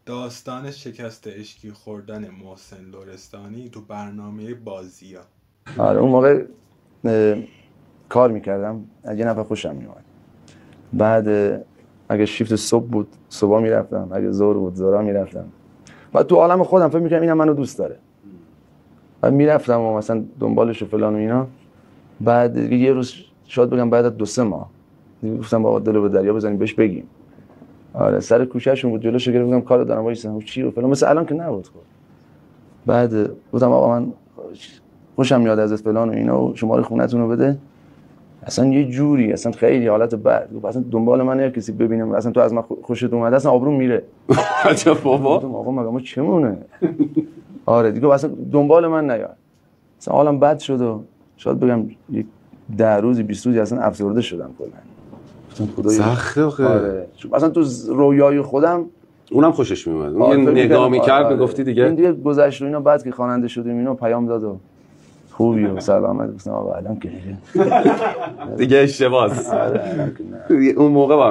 داستان شکست عشقی خوردن محسن لرستانی تو برنامه بازی‌ها. آره اون موقع کار میکردم، از یه نفر خوشم میومد. بعد اگه شیفت صبح بود صبح میرفتم، اگه ظهر بود ظهر میرفتم. بعد تو عالم خودم فکر میکردم اینم منو دوست داره. بعد میرفتم و مثلا دنبالش و فلان و اینا. بعد یه روز شاید بگم بعد از 2-3 ماه گفتم بابا دلو به دریا بزنیم بهش بگیم. آره سر کوچه‌شون بود، جلوشو گرفتم کارو دارم وایسم چی و فلان، مثل الان که نبود. خب بعد گفتم آقا من خوشم میاد ازت فلان و اینا و شماره خونه‌تون رو بده. اصلا یه جوری اصلا خیلی حالت بد گفت، اصلا دنبال من هر کسی ببینم اصلا تو از من خوشت اومده اصلا آبروم میره. عجب بابا. آقا مگه ما چمونه؟ آره دیگه اصلا دنبال من نیاد. اصلا حالم بد شد و شاید بگم 10 روزی 20 روزی اصلا افسرده شدم کلا. گفتم خدایا سخته. آره اصلا تو رویای خودم اونم خوشش میومد. اون نگاه میکرد میگفتی دیگه این دیگه گذشت و اینا. بعد که خواننده شدیم اینا پیام داد و خوبی و سلامت. گفتم آقا الان که دیگه اشتباهه. اون موقع با